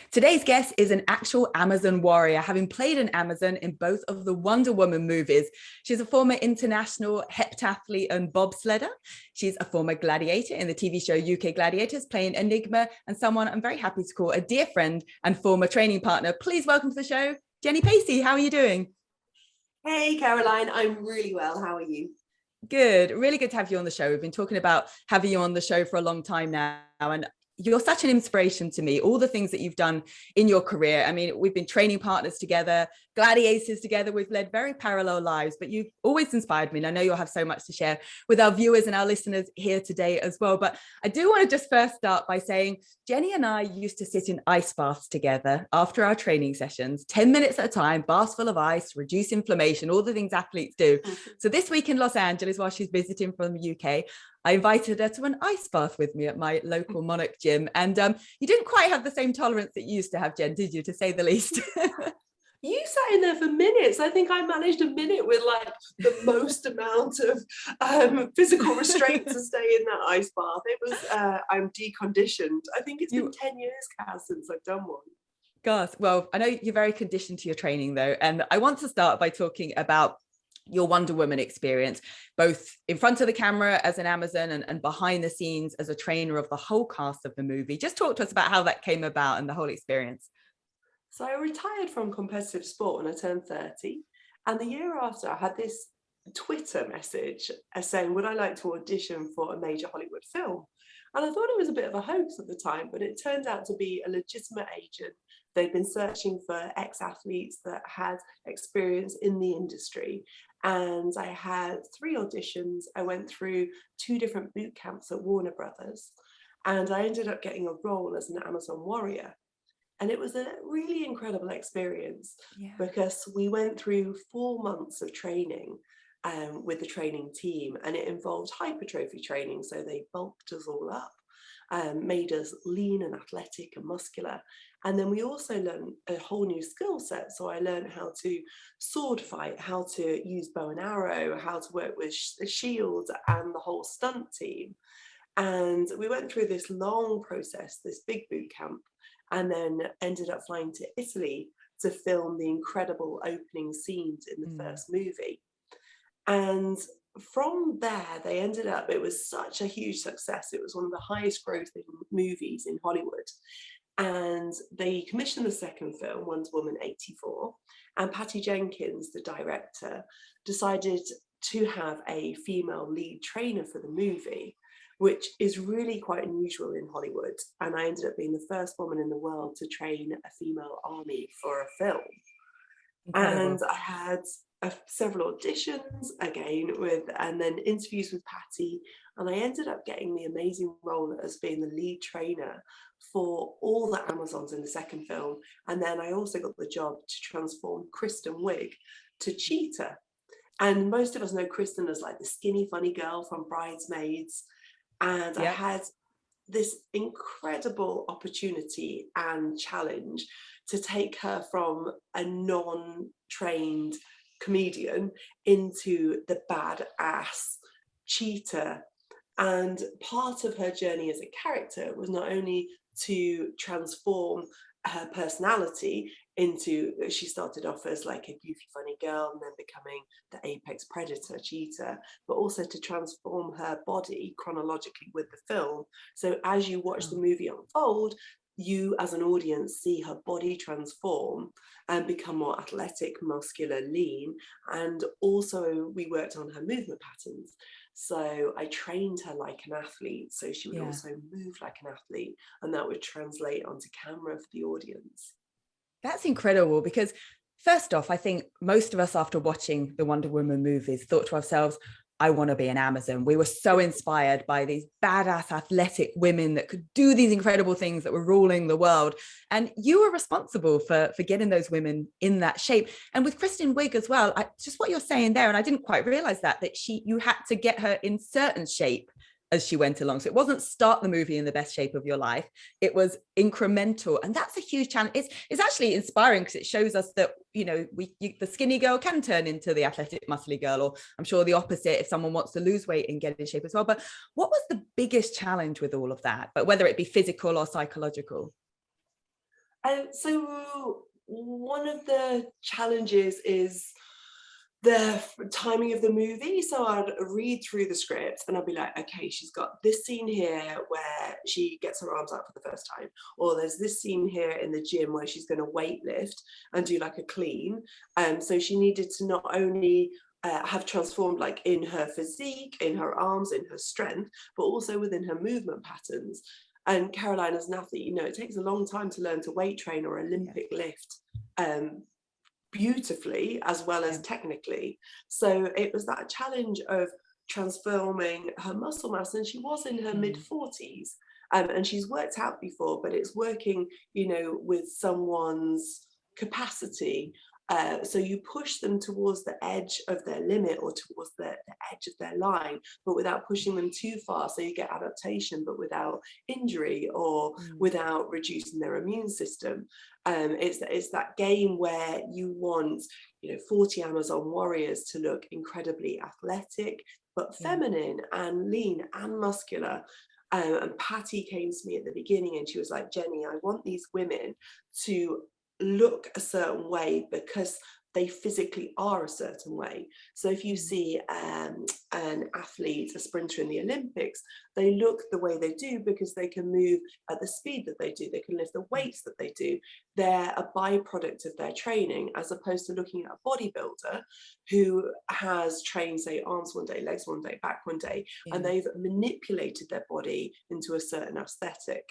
Today's guest is an actual Amazon warrior, having played an Amazon in both of the Wonder Woman movies. She's a former international heptathlete and bobsledder. She's a former gladiator in the TV show UK Gladiators, playing Enigma, and someone I'm very happy to call a dear friend and former training partner. Please welcome to the show, Jenny Pacey. How are you doing? Hey, Caroline. I'm really well. How are you? Good. Really good to have you on the show. We've been talking about having you on the show for a long time now, and you're such an inspiration to me. All the things that you've done in your career. I mean, we've been training partners together, gladiators together. We've led very parallel lives, but you've always inspired me. And I know you'll have so much to share with our viewers and our listeners here today as well. But I do want to just first start by saying Jenny and I used to sit in ice baths together after our training sessions, 10 minutes at a time, baths full of ice, reduce inflammation, all the things athletes do. So this week in Los Angeles, while she's visiting from the UK, I invited her to an ice bath with me at my local Monarch gym. And you didn't quite have the same tolerance that you used to have, Jen, did you, to say the least? You sat in there for minutes. I think I managed a minute with like the most amount of physical restraint to stay in that ice bath. It was, I'm deconditioned. I think it's been 10 years, Kaz, since I've done one. Gosh, well, I know you're very conditioned to your training though. And I want to start by talking about your Wonder Woman experience, both in front of the camera as an Amazon and behind the scenes as a trainer of the whole cast of the movie. Just talk to us about how that came about and the whole experience. So I retired from competitive sport when I turned 30. And the year after, I had this Twitter message saying, would I like to audition for a major Hollywood film? And I thought it was a bit of a hoax at the time, but it turned out to be a legitimate agent. They'd been searching for ex-athletes that had experience in the industry. And I had 3 auditions. I went through 2 different boot camps at Warner Brothers. And I ended up getting a role as an Amazon warrior. And it was a really incredible experience because we went through 4 months of training with the training team, and it involved hypertrophy training. So they bulked us all up, made us lean and athletic and muscular. And then we also learned a whole new skill set. So I learned how to sword fight, how to use bow and arrow, how to work with the shield and the whole stunt team. And we went through this long process, this big boot camp, and then ended up flying to Italy to film the incredible opening scenes in the first movie. And from there, they ended up, it was such a huge success. It was one of the highest grossing movies in Hollywood. And they commissioned the second film, Wonder Woman 84. And Patty Jenkins, the director, decided to have a female lead trainer for the movie, which is really quite unusual in Hollywood. And I ended up being the first woman in the world to train a female army for a film. Incredible. And I had several auditions again and then interviews with Patty. And I ended up getting the amazing role as being the lead trainer for all the Amazons in the second film. And then I also got the job to transform Kristen Wiig to Cheetah. And most of us know Kristen as like the skinny, funny girl from Bridesmaids. And I had this incredible opportunity and challenge to take her from a non-trained comedian into the badass Cheetah. And part of her journey as a character was not only to transform her personality into, she started off as like a goofy funny girl and then becoming the apex predator Cheetah, but also to transform her body chronologically with the film. So as you watch the movie unfold, you as an audience see her body transform and become more athletic, muscular, lean. And also we worked on her movement patterns. So I trained her like an athlete, so she would also move like an athlete, and that would translate onto camera for the audience. That's incredible, because first off, I think most of us after watching the Wonder Woman movies thought to ourselves, I want to be an Amazon. We were so inspired by these badass athletic women that could do these incredible things, that were ruling the world. And you were responsible for getting those women in that shape. And with Kristen Wiig as well, just what you're saying there, and I didn't quite realize that you had to get her in certain shape as she went along. So it wasn't start the movie in the best shape of your life. It was incremental. And that's a huge challenge. It's actually inspiring because it shows us that, you know, the skinny girl can turn into the athletic, muscly girl, or I'm sure the opposite if someone wants to lose weight and get in shape as well. But what was the biggest challenge with all of that? But whether it be physical or psychological? So one of the challenges is the timing of the movie. So I'd read through the script and I'd be like, okay, she's got this scene here where she gets her arms out for the first time, or there's this scene here in the gym where she's going to weight lift and do like a clean. So she needed to not only have transformed like in her physique, in her arms, in her strength, but also within her movement patterns. And Caroline, as an athlete, you know, it takes a long time to learn to weight train or Olympic lift. Beautifully as well as technically. So it was that challenge of transforming her muscle mass, and she was in her mid 40s, and she's worked out before, but it's working, you know, with someone's capacity. So you push them towards the edge of their limit or towards the edge of their line, but without pushing them too far. So you get adaptation, but without injury or without reducing their immune system. It's that game where you want, you know, 40 Amazon warriors to look incredibly athletic, but feminine and lean and muscular. And Patty came to me at the beginning and she was like, Jenny, I want these women to look a certain way because they physically are a certain way. So if you see an athlete, a sprinter in the Olympics, they look the way they do because they can move at the speed that they do, they can lift the weights that they do. They're a byproduct of their training, as opposed to looking at a bodybuilder who has trained, say, arms one day, legs one day, back one day, and they've manipulated their body into a certain aesthetic.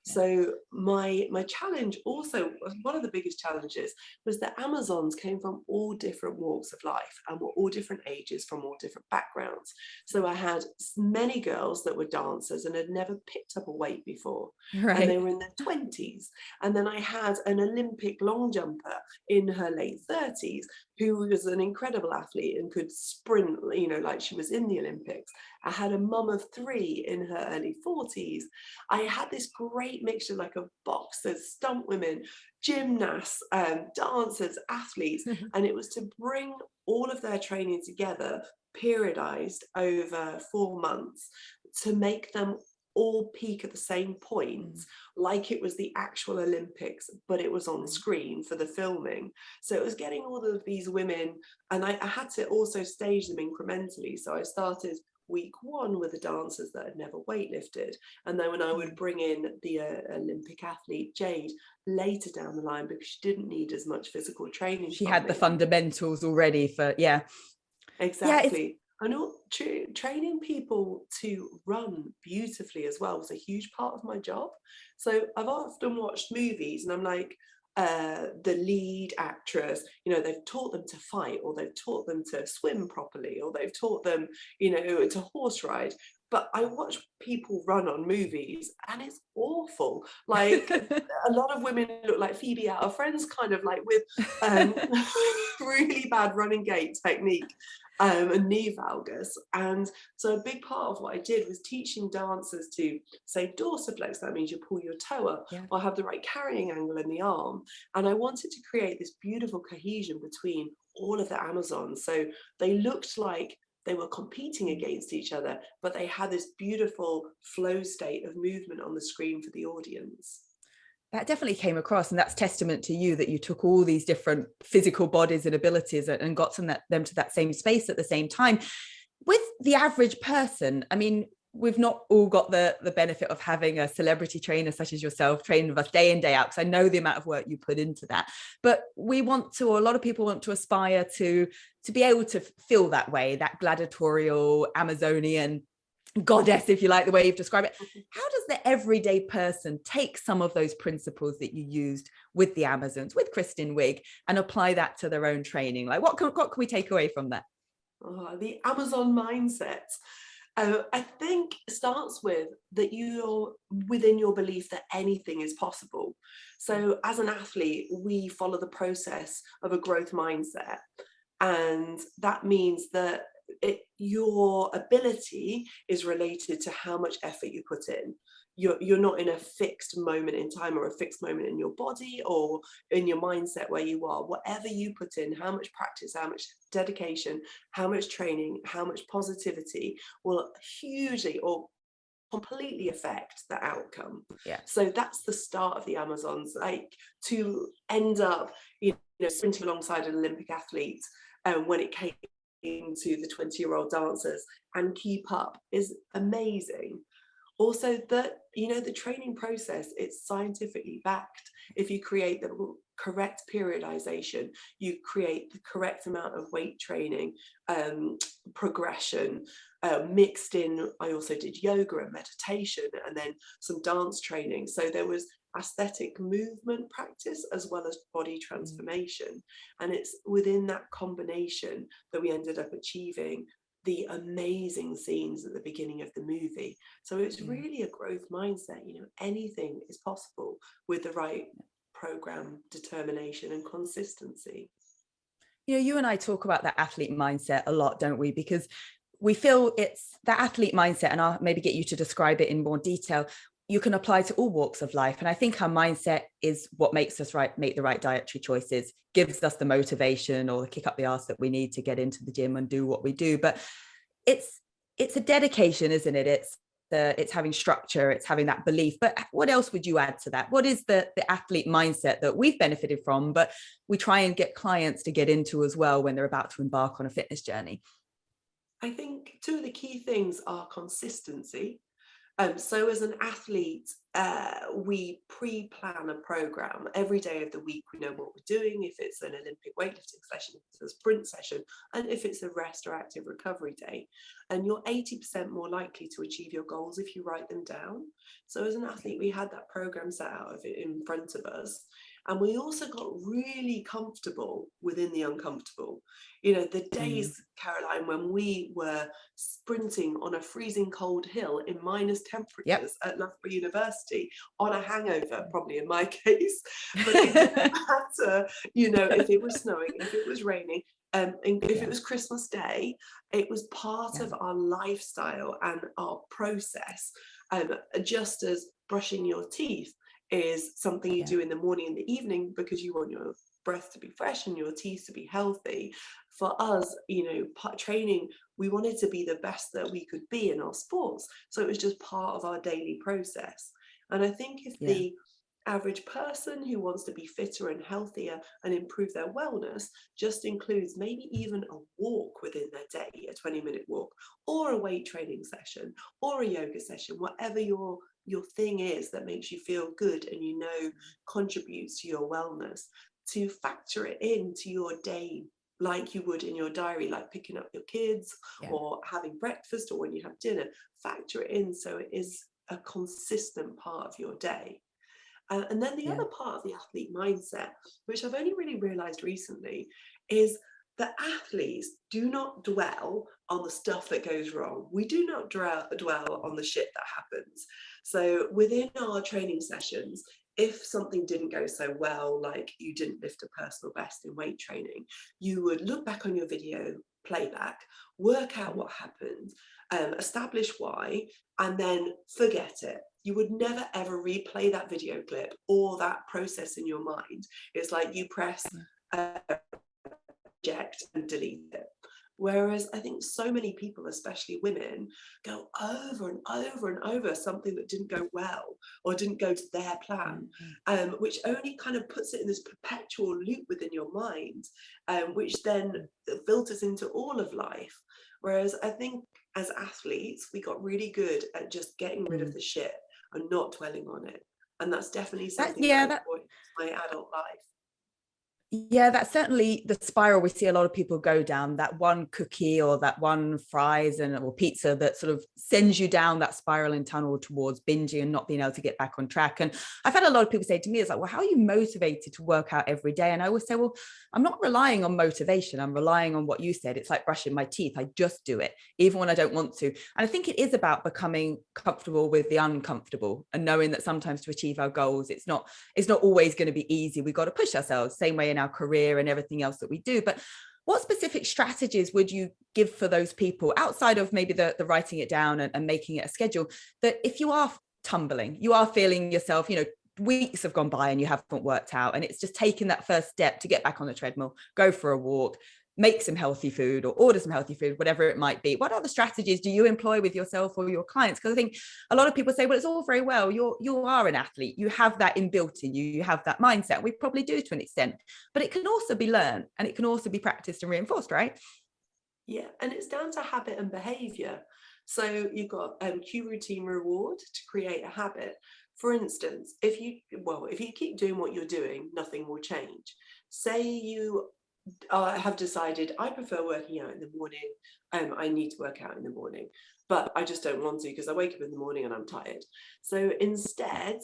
So my challenge also, one of the biggest challenges, was that Amazons came from all different walks of life and were all different ages, from all different backgrounds. So I had many girls that were dancers and had never picked up a weight before, and they were in their 20s. And then I had an Olympic long jumper in her late 30s who was an incredible athlete and could sprint, you know, like she was in the Olympics. I had a mum of 3 in her early 40s. I had this great mixture, like of boxers, stunt women, gymnasts, dancers, athletes, and it was to bring all of their training together, periodized over 4 months, to make them all peak at the same point, like it was the actual Olympics, but it was on screen for the filming. So it was getting all of these women, and I had to also stage them incrementally. So I started week 1 with the dancers that had never weightlifted, and then when I would bring in the Olympic athlete Jade later down the line, because she didn't need as much physical training. She had the fundamentals already for exactly. And training people to run beautifully as well was a huge part of my job. So I've often watched movies and I'm like, the lead actress, you know, they've taught them to fight, or they've taught them to swim properly, or they've taught them, you know, to horse ride. But I watch people run on movies and it's awful. Like a lot of women look like Phoebe out of Friends, kind of like with really bad running gait technique. And knee valgus. And so a big part of what I did was teaching dancers to, say, dorsiflex, that means you pull your toe up, or have the right carrying angle in the arm. And I wanted to create this beautiful cohesion between all of the Amazons. So they looked like they were competing against each other, but they had this beautiful flow state of movement on the screen for the audience. That definitely came across, and that's testament to you, that you took all these different physical bodies and abilities and got them to that same space at the same time. With the average person, I mean, we've not all got the benefit of having a celebrity trainer such as yourself training with us day in, day out, because I know the amount of work you put into that. But we want to, or a lot of people want to aspire to be able to feel that way, that gladiatorial Amazonian goddess, if you like the way you've described it. How does the everyday person take some of those principles that you used with the Amazons, with Kristen Wiig, and apply that to their own training? Like what can we take away from that? The Amazon mindset. I think it starts with that you're within your belief that anything is possible. So as an athlete, we follow the process of a growth mindset. And that means that your ability is related to how much effort you put in. You're not in a fixed moment in time or a fixed moment in your body or in your mindset where you are. Whatever you put in, how much practice, how much dedication, how much training, how much positivity will hugely, or completely affect the outcome. Yeah. So that's the start of the Amazons, like to end up, sprinting alongside an Olympic athlete when it came to the 20-year-old dancers and keep up is amazing. Also, that the training process, it's scientifically backed. If you create the correct periodization, you create the correct amount of weight training, progression, mixed in. I also did yoga and meditation and then some dance training. So there was aesthetic movement practice as well as body transformation. And it's within that combination that we ended up achieving the amazing scenes at the beginning of the movie. So it's really a growth mindset. Anything is possible with the right program, determination and consistency. You and I talk about that athlete mindset a lot, don't we? Because we feel it's that athlete mindset, and I'll maybe get you to describe it in more detail. You can apply to all walks of life. And I think our mindset is what makes us make the right dietary choices, gives us the motivation or the kick up the arse that we need to get into the gym and do what we do. But it's a dedication, isn't it? It's having structure, it's having that belief. But what else would you add to that? What is the athlete mindset that we've benefited from, but we try and get clients to get into as well when they're about to embark on a fitness journey? I think two of the key things are consistency. So as an athlete, we pre-plan a program every day of the week. We know what we're doing, if it's an Olympic weightlifting session, if it's a sprint session, and if it's a rest or active recovery day. And you're 80% more likely to achieve your goals if you write them down. So as an athlete, we had that program set out of it in front of us. And we also got really comfortable within the uncomfortable. The days, Caroline, when we were sprinting on a freezing cold hill in minus temperatures at Loughborough University on a hangover, probably in my case, but it didn't matter, if it was snowing, if it was raining, and if it was Christmas Day, it was part of our lifestyle and our process, just as brushing your teeth is something you do in the morning and the evening because you want your breath to be fresh and your teeth to be healthy. For us, training, we wanted to be the best that we could be in our sports. So it was just part of our daily process. And I think if the average person who wants to be fitter and healthier and improve their wellness just includes maybe even a walk within their day, a 20-minute walk, or a weight training session, or a yoga session, whatever your thing is that makes you feel good and contributes to your wellness, to factor it into your day like you would in your diary, like picking up your kids or having breakfast or when you have dinner. Factor it in so it is a consistent part of your day. And then the other part of the athlete mindset, which I've only really realized recently, is that athletes do not dwell on the stuff that goes wrong. We do not dwell on the shit that happens. So within our training sessions, if something didn't go so well, like you didn't lift a personal best in weight training, you would look back on your video playback, work out what happened, establish why, and then forget it. You would never ever replay that video clip or that process in your mind. It's like you press reject and delete it. Whereas I think so many people, especially women, go over and over and over something that didn't go well or didn't go to their plan, which only kind of puts it in this perpetual loop within your mind, which then filters into all of life. Whereas I think as athletes, we got really good at just getting rid of the shit and not dwelling on it. And that's definitely something that I brought into my adult life. Yeah, that's certainly the spiral we see a lot of people go down, that one cookie or that one fries or pizza that sort of sends you down that spiral and tunnel towards binging and not being able to get back on track. And I've had a lot of people say to me, it's like, well, how are you motivated to work out every day? And I always say, well, I'm not relying on motivation. I'm relying on what you said. It's like brushing my teeth. I just do it, even when I don't want to. And I think it is about becoming comfortable with the uncomfortable and knowing that sometimes to achieve our goals, it's not always going to be easy. We've got to push ourselves, same way in our career and everything else that we do. But what specific strategies would you give for those people outside of maybe the writing it down and making it a schedule, that if you are tumbling, you are feeling yourself, weeks have gone by and you haven't worked out, and it's just taking that first step to get back on the treadmill, go for a walk, make some healthy food or order some healthy food, whatever it might be. What other strategies do you employ with yourself or your clients? Because I think a lot of people say, well, it's all very well, you are an athlete, you have that inbuilt in you, you have that mindset. We probably do to an extent, but it can also be learned and it can also be practiced and reinforced, right? Yeah, and it's down to habit and behavior. So you've got cue, routine, reward to create a habit. For instance, if you keep doing what you're doing, nothing will change. Say you have decided I prefer working out in the morning. I need to work out in the morning, but I just don't want to because I wake up in the morning and I'm tired. So instead,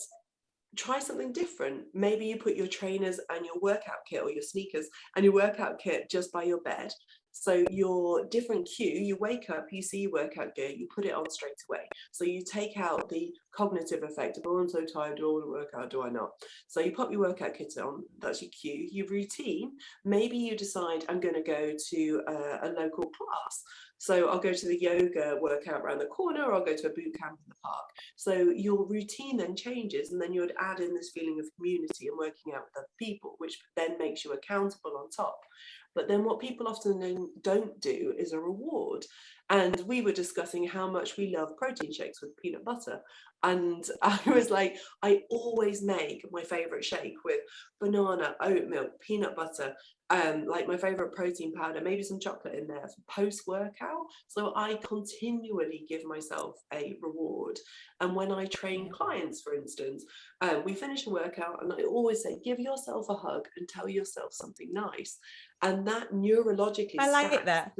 try something different. Maybe you put your trainers and your workout kit, or your sneakers and your workout kit, just by your bed. So your different cue, you wake up, you see your workout gear, you put it on straight away. So you take out the cognitive effect of, oh, I'm so tired, do I want to work out, do I not? So you pop your workout kit on, that's your cue. Your routine, maybe you decide I'm going to go to a local class. So I'll go to the yoga workout around the corner, or I'll go to a boot camp in the park. So your routine then changes, and then you would add in this feeling of community and working out with other people, which then makes you accountable on top. But then what people often don't do is a reward. And we were discussing how much we love protein shakes with peanut butter. And I was like, I always make my favorite shake with banana, oat milk, peanut butter, like my favorite protein powder, maybe some chocolate in there for post-workout. So I continually give myself a reward. And when I train clients, for instance, we finish a workout and I always say, give yourself a hug and tell yourself something nice. And that neurologically I like stacks. that.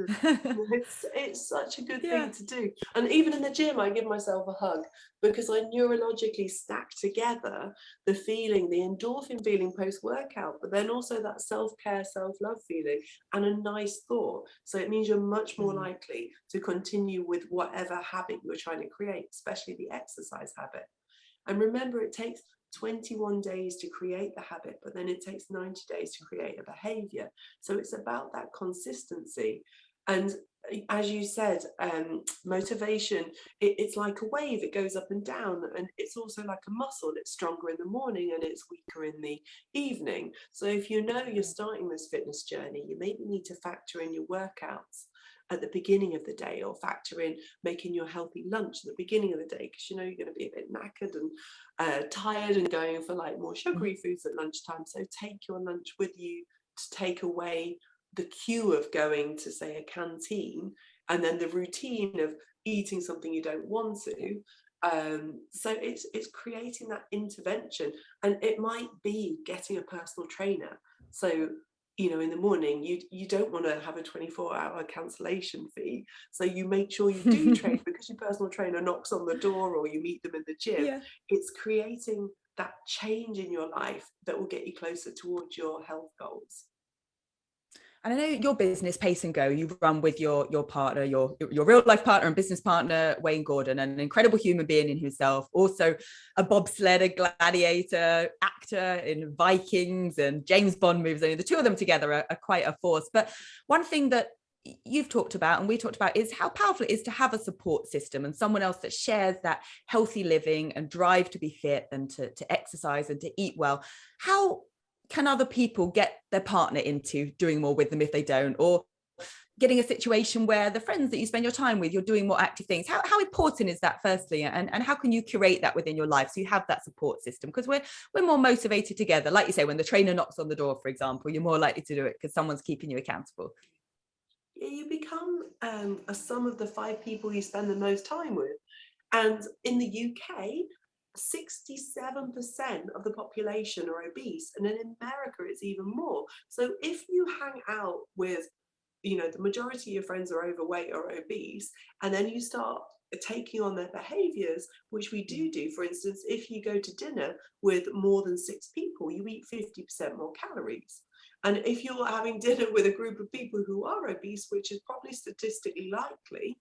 It's such a good Yeah. thing to do. And even in the gym, I give myself a hug because I neurologically stack together the feeling, the endorphin feeling post-workout, but then also that self-care, self-love feeling and a nice thought. So it means you're much more likely to continue with whatever habit you're trying to create, especially the exercise habit. And remember, it takes 21 days to create the habit, but then it takes 90 days to create a behavior. So it's about that consistency. And as you said, motivation, it's like a wave, it goes up and down, and it's also like a muscle. It's stronger in the morning and it's weaker in the evening. So if you know you're starting this fitness journey, you maybe need to factor in your workouts at the beginning of the day, or factor in making your healthy lunch at the beginning of the day, because you know you're going to be a bit knackered and tired and going for like more sugary foods at lunchtime. So take your lunch with you to take away the cue of going to, say, a canteen, and then the routine of eating something you don't want to. So it's creating that intervention, and it might be getting a personal trainer. So in the morning you don't want to have a 24-hour cancellation fee, so you make sure you do train because your personal trainer knocks on the door or you meet them in the gym. Yeah. It's creating that change in your life that will get you closer towards your health goals. And I know your business, Pace and Go, you run with your partner, your real life partner and business partner, Wayne Gordon, an incredible human being in himself, also a bobsledder, gladiator, actor in Vikings and James Bond movies. I mean, the two of them together are quite a force. But one thing that you've talked about and we talked about is how powerful it is to have a support system and someone else that shares that healthy living and drive to be fit and to exercise and to eat well. How can other people get their partner into doing more with them if they don't, or getting a situation where the friends that you spend your time with, you're doing more active things? How important is that, firstly, and how can you curate that within your life so you have that support system? Because we're more motivated together. Like you say, when the trainer knocks on the door, for example, you're more likely to do it because someone's keeping you accountable. You become a sum of the 5 people you spend the most time with. And in the UK, 67% of the population are obese, and in America it's even more. So if you hang out with, the majority of your friends are overweight or obese, and then you start taking on their behaviors, which we do. For instance, if you go to dinner with more than 6 people, you eat 50% more calories. And if you're having dinner with a group of people who are obese, which is probably statistically likely,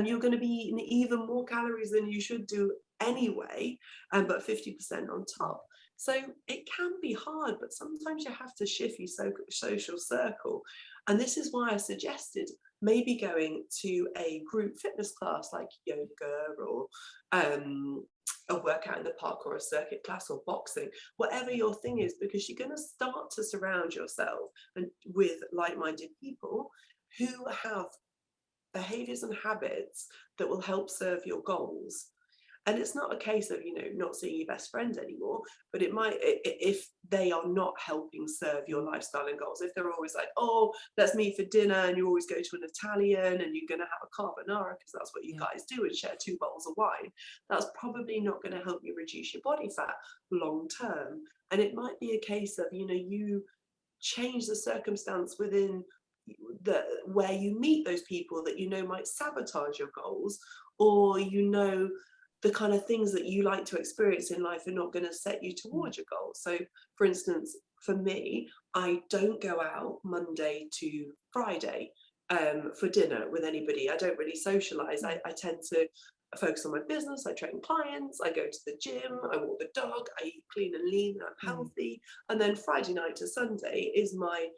you're going to be eating even more calories than you should do anyway, but 50% on top. So it can be hard, but sometimes you have to shift your social circle. And this is why I suggested maybe going to a group fitness class like yoga or a workout in the park or a circuit class or boxing, whatever your thing is, because you're going to start to surround yourself and with like-minded people who have behaviors and habits that will help serve your goals. And it's not a case of, you know, not seeing your best friend anymore, but it might, if they are not helping serve your lifestyle and goals, if they're always like, oh, let's meet for dinner, and you always go to an Italian and you're going to have a carbonara because that's what you guys do and share 2 bottles of wine, that's probably not going to help you reduce your body fat long term. And it might be a case of, you know, you change the circumstance within where you meet those people that you know might sabotage your goals, or you know the kind of things that you like to experience in life are not going to set you towards your goals. So for instance, for me, I don't go out Monday to Friday for dinner with anybody. I don't really socialize. I tend to focus on my business. I train clients, I go to the gym, I walk the dog, I eat clean and lean, I'm healthy. And then Friday night to Sunday is my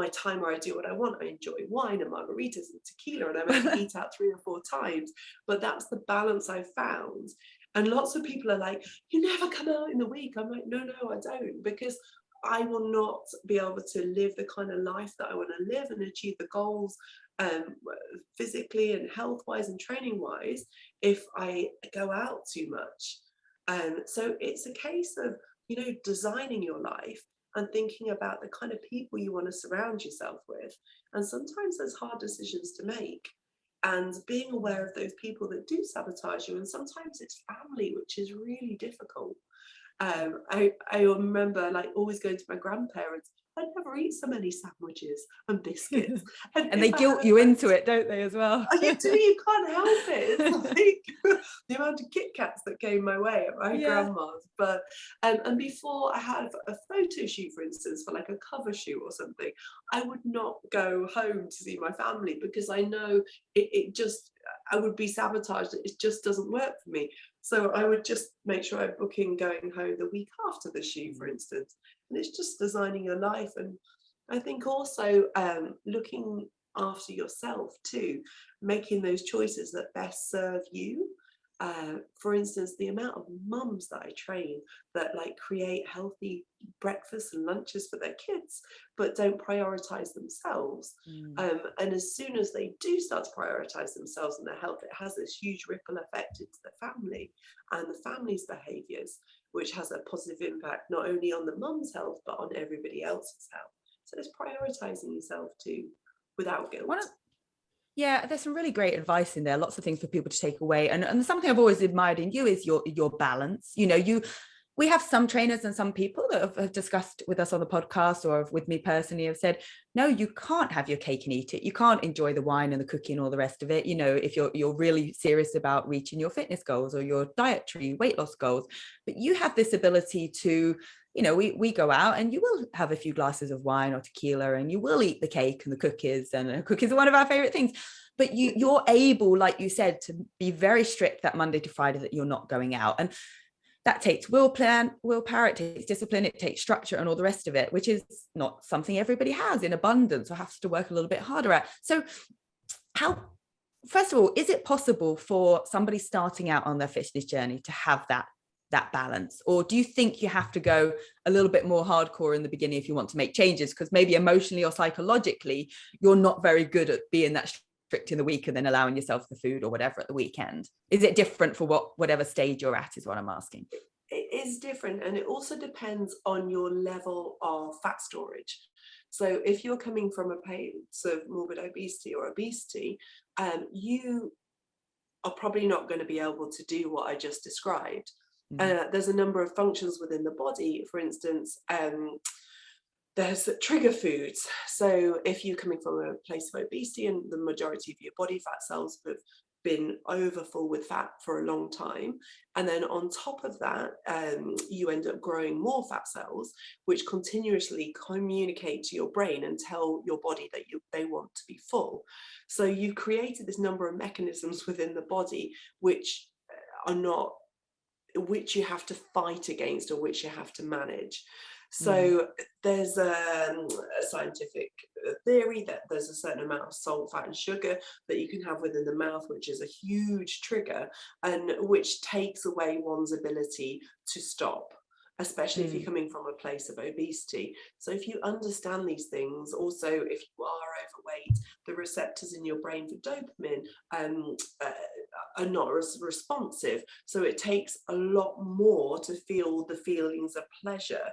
time where I do what I want. I enjoy wine and margaritas and tequila, and I maybe eat out 3 or 4 times. But that's the balance I've found. And lots of people are like, you never come out in the week. I'm like, no, I don't, because I will not be able to live the kind of life that I want to live and achieve the goals physically and health-wise and training-wise if I go out too much. So it's a case of, you know, designing your life and thinking about the kind of people you want to surround yourself with. And sometimes there's hard decisions to make, and being aware of those people that do sabotage you. And sometimes it's family, which is really difficult. I remember like always going to my grandparents. I'd never eat so many sandwiches and biscuits. And they guilt you into it, don't they, as well? You do, you can't help it. It's like the amount of Kit Kats that came my way at my grandma's. But and before I had a photo shoot, for instance, for like a cover shoot or something, I would not go home to see my family because I know it just, I would be sabotaged. It just doesn't work for me. So I would just make sure I'm booking going home the week after the shoot, for instance. And it's just designing your life. And I think also looking after yourself too, making those choices that best serve you. For instance, the amount of mums that I train that like create healthy breakfasts and lunches for their kids, but don't prioritize themselves. And as soon as they do start to prioritize themselves and their health, it has this huge ripple effect into the family and the family's behaviors, which has a positive impact not only on the mum's health, but on everybody else's health. So it's prioritizing yourself too, without guilt. Yeah, there's some really great advice in there. Lots of things for people to take away. And something I've always admired in you is your balance. You know, we have some trainers and some people that have discussed with us on the podcast or with me personally have said, no, you can't have your cake and eat it. You can't enjoy the wine and the cookie and all the rest of it. You know, if you're really serious about reaching your fitness goals or your dietary weight loss goals, but you have this ability to, you know, we go out and you will have a few glasses of wine or tequila and you will eat the cake and the cookies, and cookies are one of our favorite things. But you're able, like you said, to be very strict that Monday to Friday that you're not going out. And that takes willpower, it takes discipline, it takes structure and all the rest of it, which is not something everybody has in abundance or has to work a little bit harder at. So first of all, is it possible for somebody starting out on their fitness journey to have that balance? Or do you think you have to go a little bit more hardcore in the beginning if you want to make changes? Because maybe emotionally or psychologically, you're not very good at being that strict in the week and then allowing yourself the food or whatever at the weekend. Is it different for whatever stage you're at is what I'm asking? It is different, and it also depends on your level of fat storage. So if you're coming from a place of morbid obesity or obesity, you are probably not going to be able to do what I just described. There's a number of functions within the body. For instance, there's trigger foods. So if you're coming from a place of obesity and the majority of your body fat cells have been overfull with fat for a long time, and then on top of that, you end up growing more fat cells, which continuously communicate to your brain and tell your body that they want to be full. So you've created this number of mechanisms within the body which you have to fight against or which you have to manage. So there's a scientific theory that there's a certain amount of salt, fat and sugar that you can have within the mouth, which is a huge trigger and which takes away one's ability to stop, especially if you're coming from a place of obesity. So if you understand these things, also if you are overweight, the receptors in your brain for dopamine are not as responsive. So it takes a lot more to feel the feelings of pleasure,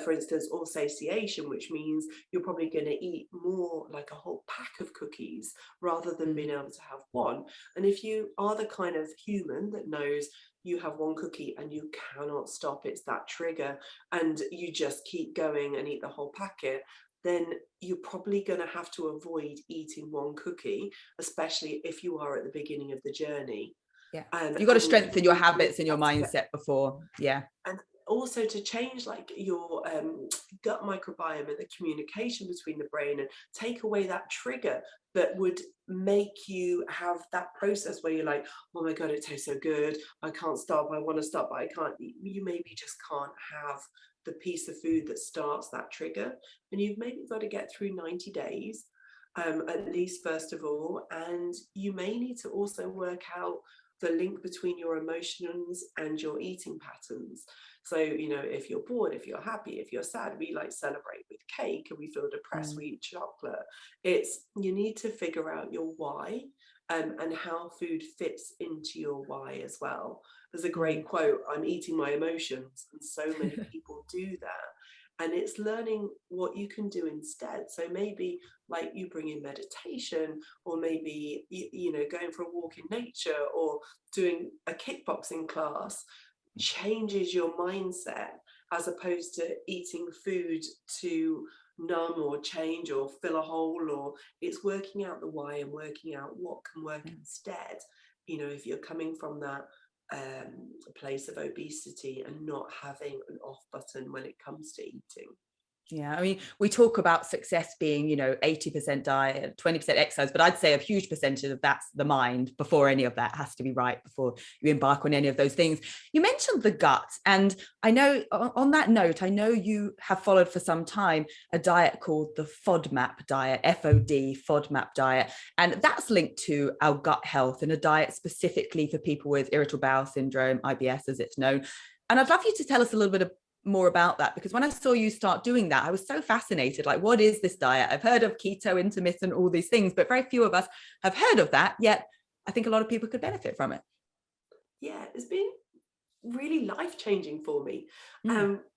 for instance, or satiation, which means you're probably going to eat more, like a whole pack of cookies rather than being able to have one. And if you are the kind of human that knows you have one cookie and you cannot stop, it's that trigger, and you just keep going and eat the whole packet, then you're probably going to have to avoid eating one cookie, especially if you are at the beginning of the journey. Yeah, you've got to strengthen your habits and your mindset before. Yeah. And also to change like your gut microbiome and the communication between the brain, and take away that trigger that would make you have that process where you're like, oh my God, it tastes so good, I can't stop, I want to stop, but I can't. You maybe just can't have the piece of food that starts that trigger, and you've maybe got to get through 90 days at least, first of all. And you may need to also work out the link between your emotions and your eating patterns. So, you know, if you're bored, if you're happy, if you're sad, we like celebrate with cake, and we feel depressed, we eat chocolate. It's, you need to figure out your why, and how food fits into your why as well. There's a great quote, I'm eating my emotions, and so many people do that. And it's learning what you can do instead. So maybe like you bring in meditation, or maybe, you know, going for a walk in nature, or doing a kickboxing class changes your mindset, as opposed to eating food to numb or change or fill a hole. Or it's working out the why and working out what can work instead. You know, if you're coming from that place of obesity and not having an off button when it comes to eating. Yeah, I mean, we talk about success being, you know, 80% diet, 20% exercise, but I'd say a huge percentage of that's the mind before any of that has to be right, before you embark on any of those things. You mentioned the gut, and I know on that note, I know you have followed for some time a diet called the Fodmap Diet, FOD, Fodmap Diet, and that's linked to our gut health, and a diet specifically for people with irritable bowel syndrome, IBS as it's known. And I'd love you to tell us a little bit more about that, because when I saw you start doing that, I was so fascinated. Like, what is this diet? I've heard of keto, intermittent, all these things, but very few of us have heard of that yet. I think a lot of people could benefit from it. Yeah, it's been really life-changing for me.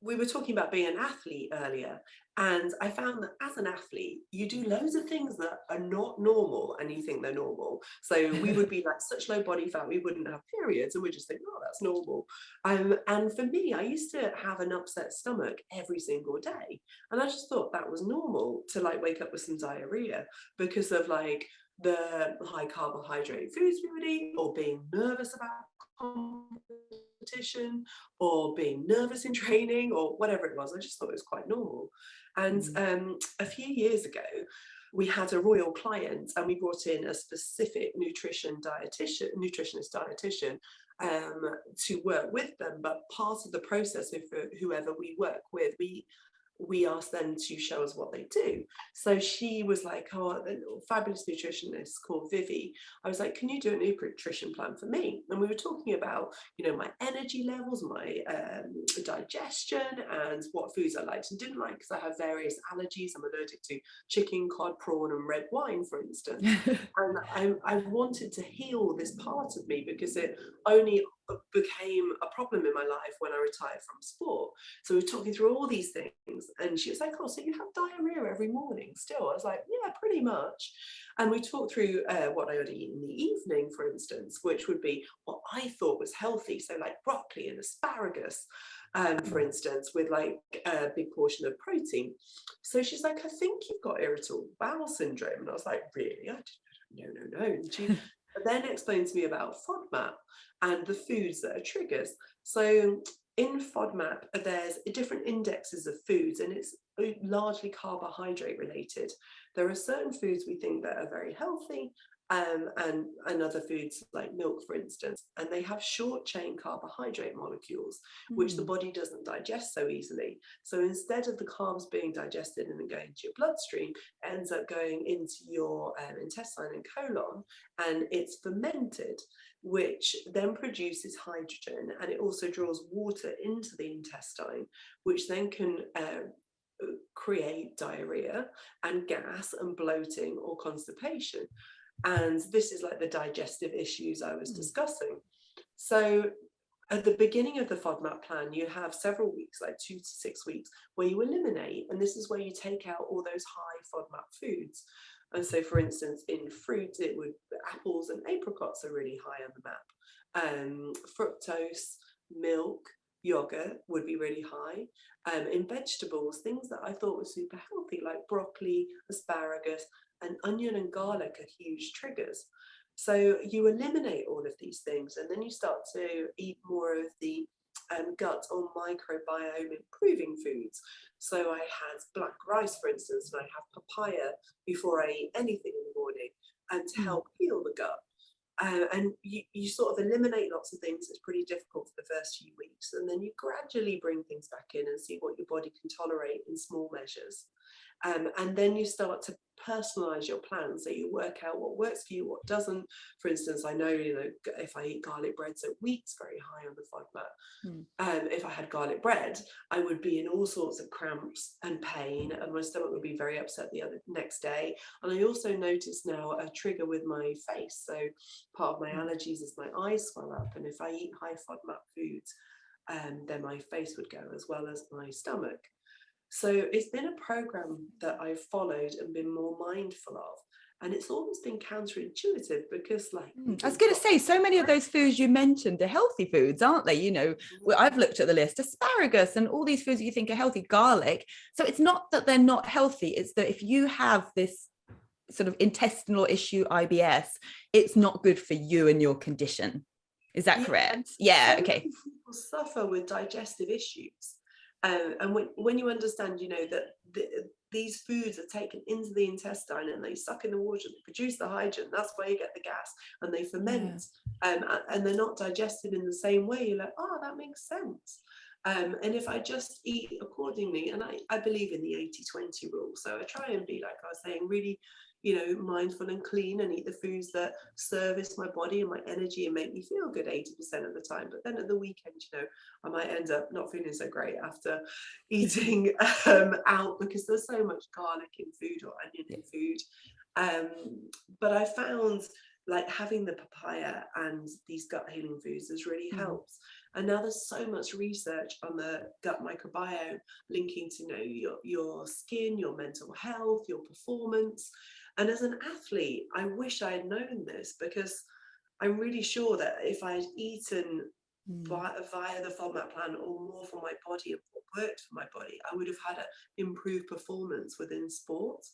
We were talking about being an athlete earlier, and I found that as an athlete you do loads of things that are not normal, and you think they're normal. So we would be like such low body fat, we wouldn't have periods, and we just think, oh, that's normal. And for me, I used to have an upset stomach every single day, and I just thought that was normal, to like wake up with some diarrhea because of like the high carbohydrate foods we would eat, or being nervous about competition, or being nervous in training, or whatever it was. I just thought it was quite normal. And a few years ago, we had a royal client, and we brought in a specific nutritionist dietitian to work with them. But part of the process with whoever we work with, we asked them to show us what they do. So she was like, oh, a fabulous nutritionist called Vivi. I was like, can you do a nutrition plan for me? And we were talking about, you know, my energy levels, my digestion, and what foods I liked and didn't like, because I have various allergies. I'm allergic to chicken, cod, prawn, and red wine, for instance. And I wanted to heal this part of me, because it only became a problem in my life when I retired from sport. So we were talking through all these things, and she was like, oh, so you have diarrhea every morning still? I was like, yeah, pretty much. And we talked through what I would eat in the evening, for instance, which would be what I thought was healthy, so like broccoli and asparagus, for instance, with like a big portion of protein. So she's like, I think you've got irritable bowel syndrome. And I was like, really? I didn't know. No. And she then explained to me about FODMAP and the foods that are triggers. So in FODMAP, there's different indexes of foods, and it's largely carbohydrate related. There are certain foods we think that are very healthy, and other foods like milk, for instance, and they have short chain carbohydrate molecules, which the body doesn't digest so easily. So instead of the carbs being digested and then going into your bloodstream, it ends up going into your intestine and colon, and it's fermented, which then produces hydrogen, and it also draws water into the intestine, which then can create diarrhea and gas and bloating or constipation. And this is like the digestive issues I was discussing. So at the beginning of the FODMAP plan, you have several weeks, like 2 to 6 weeks, where you eliminate, and this is where you take out all those high FODMAP foods. And so, for instance, in fruit, it would apples and apricots are really high on the map. Fructose, milk, yogurt would be really high. In vegetables, things that I thought were super healthy, like broccoli, asparagus, and onion and garlic are huge triggers. So you eliminate all of these things, and then you start to eat more of the gut or microbiome improving foods. So I had black rice, for instance, and I have papaya before I eat anything in the morning, and to help heal the gut. And you sort of eliminate lots of things. It's pretty difficult for the first few weeks, and then you gradually bring things back in and see what your body can tolerate in small measures. And then you start to personalize your plan. So you work out what works for you, what doesn't. For instance, I know, if I eat garlic bread, so wheat's very high on the FODMAP. If I had garlic bread, I would be in all sorts of cramps and pain, and my stomach would be very upset the next day. And I also notice now a trigger with my face. So part of my allergies is my eyes swell up, and if I eat high FODMAP foods, then my face would go as well as my stomach. So it's been a program that I've followed and been more mindful of. And it's almost been counterintuitive because, like, I was going to say, so many of those foods you mentioned are healthy foods, aren't they? I've looked at the list, asparagus and all these foods you think are healthy, garlic. So it's not that they're not healthy. It's that if you have this sort of intestinal issue, IBS, it's not good for you and your condition. Is that correct? Yeah. Okay. People suffer with digestive issues. And when you understand, that these foods are taken into the intestine and they suck in the water, they produce the hydrogen, that's where you get the gas, and they ferment, and they're not digested in the same way, you're like, oh, that makes sense. And if I just eat accordingly, and I believe in the 80-20 rule, so I try and be, like I was saying, really mindful and clean, and eat the foods that service my body and my energy and make me feel good 80% of the time. But then at the weekend, I might end up not feeling so great after eating out, because there's so much garlic in food or onion in food. But I found, like, having the papaya and these gut healing foods has really helped. And now there's so much research on the gut microbiome linking to your skin, your mental health, your performance. And as an athlete, I wish I had known this, because I'm really sure that if I had eaten via the FODMAP plan or more for my body and what worked for my body, I would have had an improved performance within sport.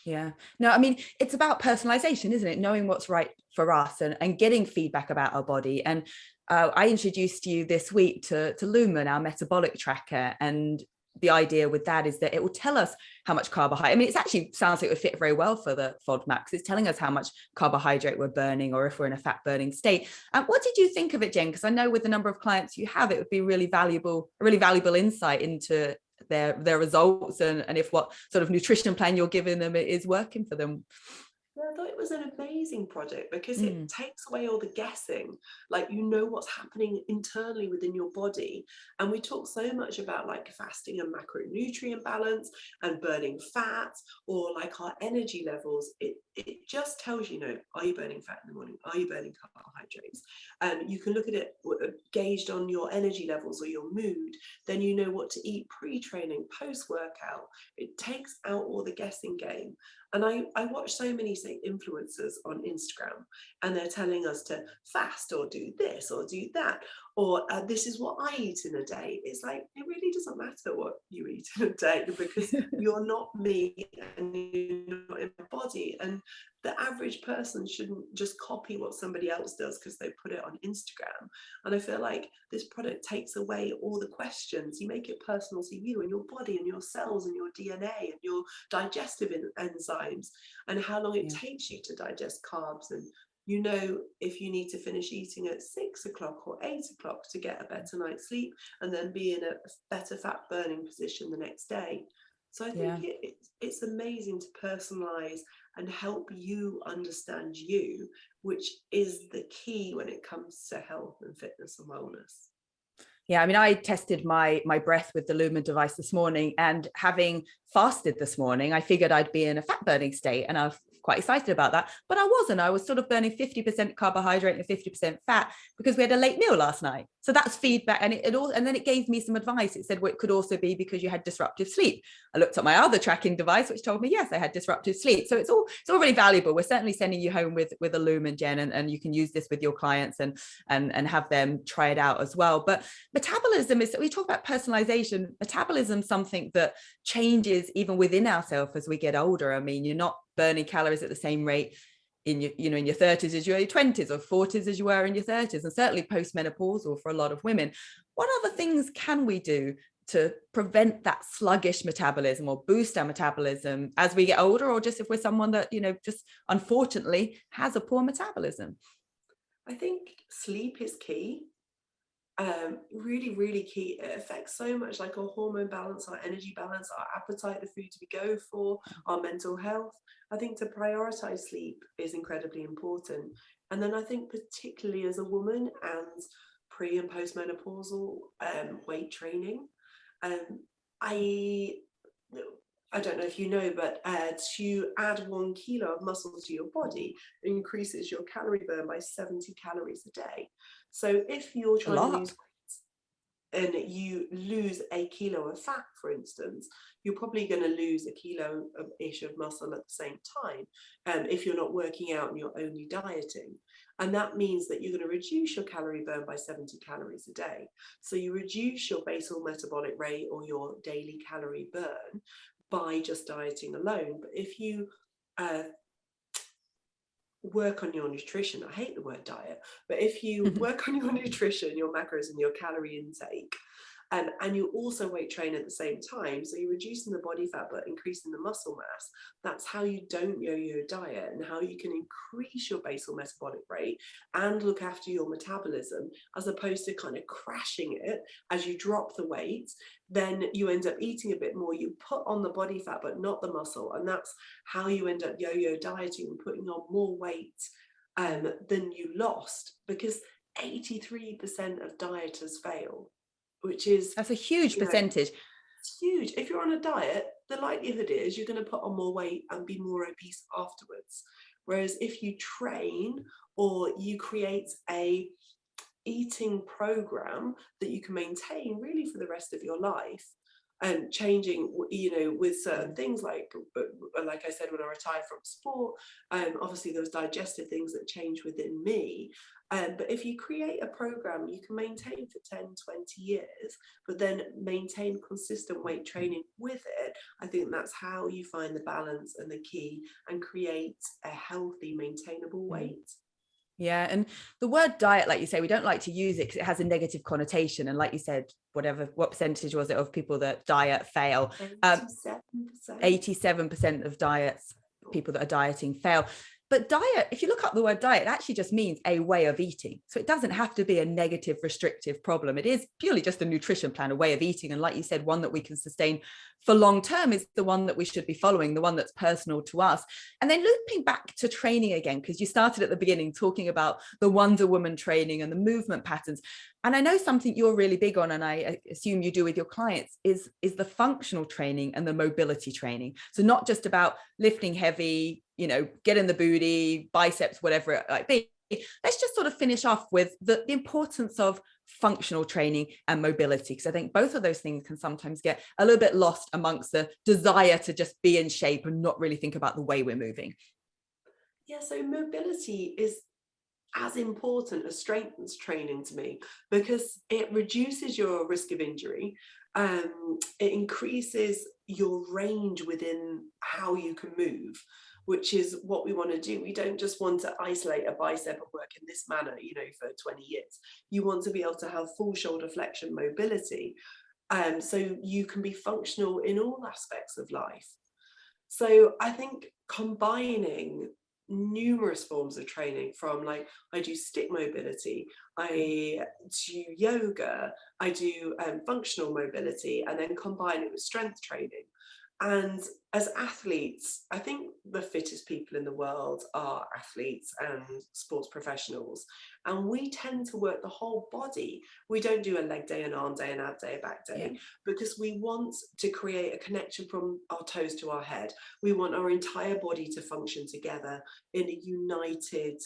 Yeah. No, I mean, it's about personalization, isn't it? Knowing what's right for us and getting feedback about our body. And I introduced you this week to Lumen, our metabolic tracker. And the idea with that is that it will tell us how much carbohydrate. I mean, it actually sounds like it would fit very well for the FODMAP, because it's telling us how much carbohydrate we're burning, or if we're in a fat burning state. What did you think of it, Jen? Because I know with the number of clients you have, it would be a really valuable insight into their results and if what sort of nutrition plan you're giving them is working for them. Yeah, I thought it was an amazing project, because it takes away all the guessing. Like, what's happening internally within your body. And we talk so much about, like, fasting and macronutrient balance and burning fat, or like our energy levels. It just tells you, are you burning fat in the morning? Are you burning carbohydrates? You can look at it gauged on your energy levels or your mood. Then you know what to eat pre-training, post-workout. It takes out all the guessing game. And I watch so many, say, influencers on Instagram, and they're telling us to fast or do this or do that. or this is what I eat in a day. It's like, it really doesn't matter what you eat in a day, because you're not me and you're not in my body. And the average person shouldn't just copy what somebody else does because they put it on Instagram. And I feel like this product takes away all the questions. You make it personal to you and your body and your cells and your DNA and your digestive enzymes, and how long it takes you to digest carbs. And you know, if you need to finish eating at 6 o'clock or 8 o'clock to get a better night's sleep and then be in a better fat burning position the next day. So I think it's amazing to personalize and help you understand you, which is the key when it comes to health and fitness and wellness. Yeah, I mean, I tested my breath with the Lumen device this morning, and having fasted this morning, I figured I'd be in a fat burning state, and I was quite excited about that, but I wasn't. I was sort of burning 50% carbohydrate and 50% fat because we had a late meal last night. So that's feedback. And and then it gave me some advice. It said, well, it could also be because you had disruptive sleep. I looked at my other tracking device, which told me, yes, I had disruptive sleep. So it's all really valuable. We're certainly sending you home with a Lumen, Jen, and you can use this with your clients and have them try it out as well. But metabolism is, we talk about personalization, metabolism, something that changes even within ourselves as we get older. I mean, you're not burning calories at the same rate in your, in your 30s as you were in your 20s, or 40s as you were in your 30s, and certainly postmenopausal for a lot of women. What other things can we do to prevent that sluggish metabolism or boost our metabolism as we get older, or just if we're someone that, just unfortunately has a poor metabolism? I think sleep is key. Really, really key. It affects so much, like our hormone balance, our energy balance, our appetite, the foods we go for, our mental health. I think to prioritize sleep is incredibly important. And then I think particularly as a woman and pre and postmenopausal, weight training. I don't know if you know, but to add 1 kilo of muscle to your body increases your calorie burn by 70 calories a day. So if you're trying to lose weight and you lose a kilo of fat, for instance, you're probably going to lose a kilo-ish of muscle at the same time, if you're not working out and you're only dieting. And that means that you're going to reduce your calorie burn by 70 calories a day. So you reduce your basal metabolic rate, or your daily calorie burn, by just dieting alone. But if you work on your nutrition, I hate the word diet, but if you work on your nutrition, your macros and your calorie intake, and you also weight train at the same time, so you're reducing the body fat but increasing the muscle mass, that's how you don't yo-yo diet, and how you can increase your basal metabolic rate and look after your metabolism, as opposed to kind of crashing it as you drop the weight. Then you end up eating a bit more, you put on the body fat but not the muscle, and that's how you end up yo-yo dieting and putting on more weight than you lost, because 83% of dieters fail, which is, that's a huge percentage. It's huge. If you're on a diet, the likelihood is you're going to put on more weight and be more obese afterwards. Whereas if you train, or you create a eating program that you can maintain really for the rest of your life, and changing, with certain things, like I said, when I retired from sport, obviously there was digestive things that changed within me. But if you create a program you can maintain for 10, 20 years, but then maintain consistent weight training with it, I think that's how you find the balance and the key, and create a healthy, maintainable weight. Yeah. And the word diet, like you say, we don't like to use it because it has a negative connotation. And like you said, what percentage was it of people that diet fail? 87% of diets, people that are dieting, fail. But diet, if you look up the word diet, it actually just means a way of eating. So it doesn't have to be a negative, restrictive problem. It is purely just a nutrition plan, a way of eating. And like you said, one that we can sustain for long term is the one that we should be following, the one that's personal to us. And then looping back to training again, because you started at the beginning talking about the Wonder Woman training and the movement patterns. And I know something you're really big on, and I assume you do with your clients, is the functional training and the mobility training. So not just about lifting heavy, get in the booty, biceps, whatever it might be. Let's just sort of finish off with the importance of functional training and mobility, because I think both of those things can sometimes get a little bit lost amongst the desire to just be in shape and not really think about the way we're moving. Yeah, so mobility is as important as strength training to me, because it reduces your risk of injury. It increases your range within how you can move, which is what we want to do. We don't just want to isolate a bicep and work in this manner, for 20 years. You want to be able to have full shoulder flexion mobility, so you can be functional in all aspects of life. So I think combining numerous forms of training, from like, I do stick mobility, I do yoga, I do functional mobility, and then combine it with strength training. And as athletes, I think the fittest people in the world are athletes and sports professionals. And we tend to work the whole body. We don't do a leg day, an arm day, an ab day, a back day, because we want to create a connection from our toes to our head. We want our entire body to function together in a united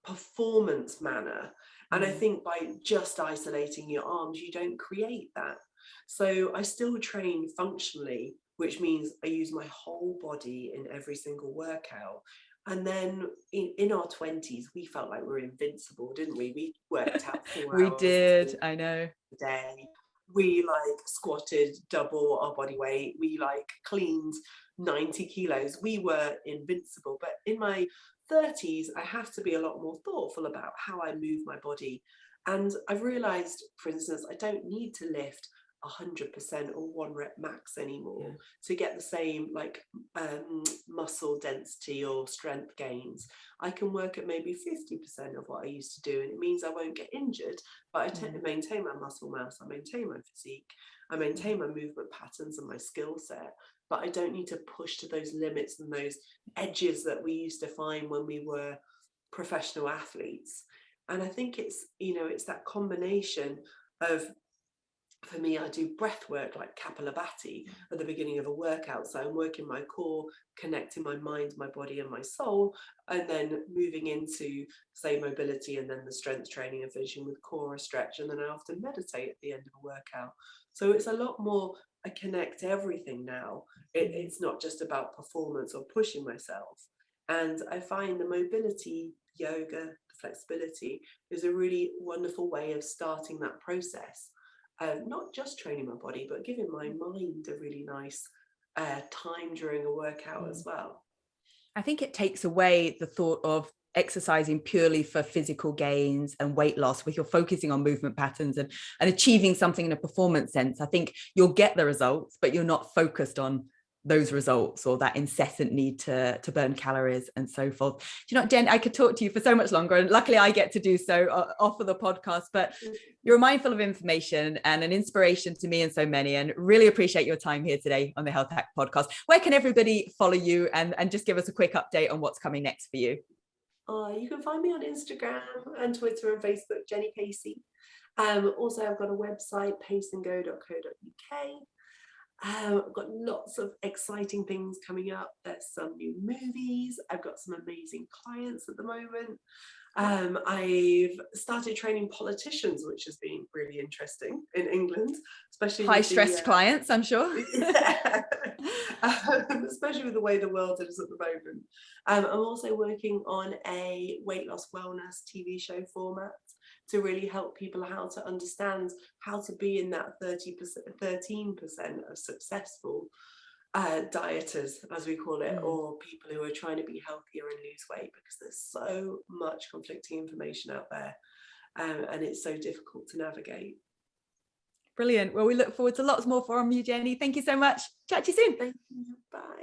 performance manner. And I think by just isolating your arms, you don't create that. So I still train functionally, which means I use my whole body in every single workout. And then in our 20s, we felt like we were invincible, didn't we? We worked out 4 We hours did, I know. a day. We squatted double our body weight. We cleaned 90 kilos. We were invincible. But in my 30s, I have to be a lot more thoughtful about how I move my body. And I've realized, for instance, I don't need to lift 100% or 1 rep max anymore to get the same muscle density or strength gains. I can work at maybe 50% of what I used to do, and it means I won't get injured, but I maintain my muscle mass, I maintain my physique, I maintain my movement patterns and my skill set, but I don't need to push to those limits and those edges that we used to find when we were professional athletes. And I think it's that combination of, for me, I do breath work like Kapalabhati at the beginning of a workout. So I'm working my core, connecting my mind, my body and my soul, and then moving into, say, mobility, and then the strength training and finishing with core stretch. And then I often meditate at the end of a workout. So it's a lot more, I connect everything now. It's not just about performance or pushing myself. And I find the mobility, yoga, the flexibility is a really wonderful way of starting that process. Not just training my body, but giving my mind a really nice time during a workout as well. I think it takes away the thought of exercising purely for physical gains and weight loss, where you're focusing on movement patterns and achieving something in a performance sense. I think you'll get the results, but you're not focused on those results or that incessant need to burn calories and so forth. Do you know, Jen, I could talk to you for so much longer, and luckily I get to do so off of the podcast, but you're mindful of information and an inspiration to me and so many, and really appreciate your time here today on the Health Hack podcast. Where can everybody follow you, and just give us a quick update on what's coming next for you? You can find me on Instagram and Twitter and Facebook, Jenny Pacey. Also, I've got a website, paceandgo.co.uk. I've got lots of exciting things coming up. There's some new movies. I've got some amazing clients at the moment. I've started training politicians, which has been really interesting in England, especially high stress clients, I'm sure. Especially with the way the world is at the moment. I'm also working on a weight loss wellness TV show format to really help people how to understand how to be in that 13% of successful dieters, as we call it, or people who are trying to be healthier and lose weight, because there's so much conflicting information out there, and it's so difficult to navigate. Brilliant. Well, we look forward to lots more from you, Jenny. Thank you so much. Chat to you soon. Thank you. Bye.